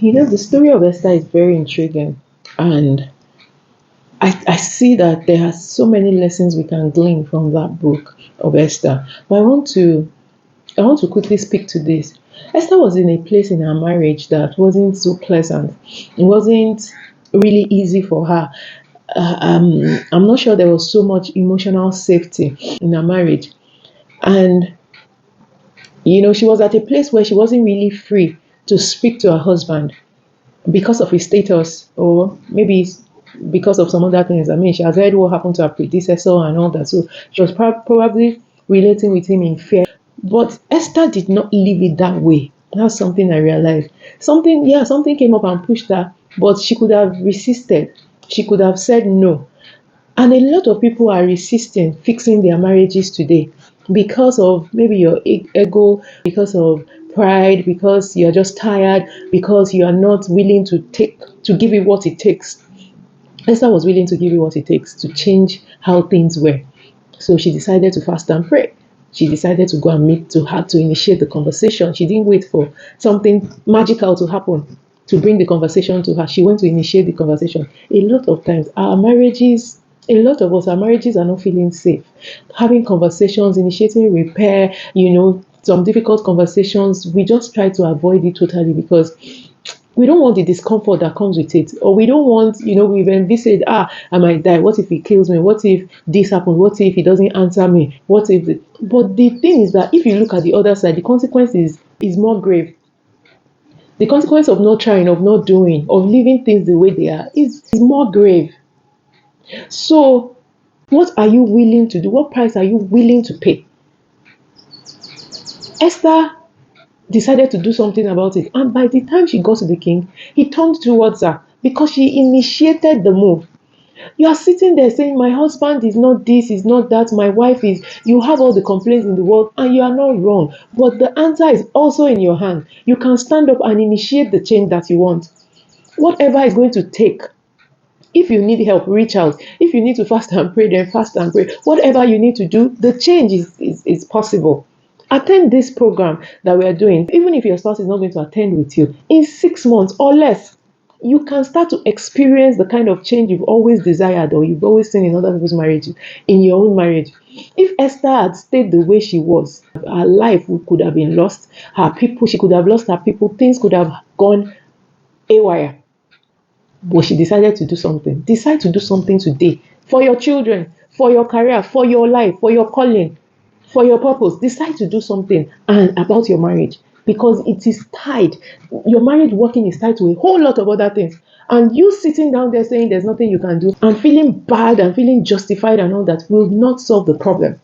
The story of Esther is very intriguing, and I see that there are so many lessons we can glean from that book of Esther. But I want to quickly speak to this. Esther was in a place in her marriage that wasn't so pleasant. It wasn't really easy for her. I'm not sure there was so much emotional safety in her marriage. And, she was at a place where she wasn't really free to speak to her husband because of his status, or maybe because of some other things. I mean, she has heard what happened to her predecessor and all that. So she was probably relating with him in fear. But Esther did not leave it that way. That's something I realized. Something came up and pushed her, but she could have resisted. She could have said no. And a lot of people are resisting fixing their marriages today because of maybe your ego, because of pride, because you're just tired, because you are not willing to give it what it takes. Esther was willing to give it what it takes to change how things were. So she decided to fast and pray. She decided to go and meet to her to initiate the conversation. She didn't wait for something magical to happen to bring the conversation to her. She went to initiate the conversation. A lot of times, our marriages are not feeling safe. Having conversations, initiating repair, some difficult conversations, we just try to avoid it totally because we don't want the discomfort that comes with it, or we don't want, we've envisaged, I might die. What if he kills me? What if this happens? What if he doesn't answer me? But the thing is that if you look at the other side, the consequence is more grave. The consequence of not trying, of not doing, of leaving things the way they are is more grave. So, what are you willing to do? What price are you willing to pay? Esther decided to do something about it, and by the time she got to the king, he turned towards her because she initiated the move. You are sitting there saying, my husband is not this, is not that, my wife is, you have all the complaints in the world, and you are not wrong, but the answer is also in your hand. You can stand up and initiate the change that you want. Whatever is going to take. If you need help, reach out. If you need to fast and pray, then fast and pray. Whatever you need to do, the change is possible. Attend this program that we are doing. Even if your spouse is not going to attend with you, in 6 months or less, you can start to experience the kind of change you've always desired or you've always seen in other people's marriages, in your own marriage. If Esther had stayed the way she was, her life could have been lost. She could have lost her people. Things could have gone haywire. But she decided to do something. Decide to do something today for your children, for your career, for your life, for your calling, for your purpose. Decide to do something and about your marriage, because it is tied. Your marriage working is tied to a whole lot of other things. And you sitting down there saying there's nothing you can do and feeling bad and feeling justified and all that will not solve the problem.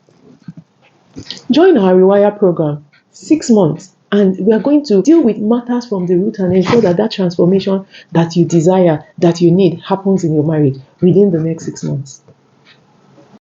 Join our Rewire program, 6 months. And we are going to deal with matters from the root and ensure that that transformation that you desire, that you need, happens in your marriage within the next 6 months.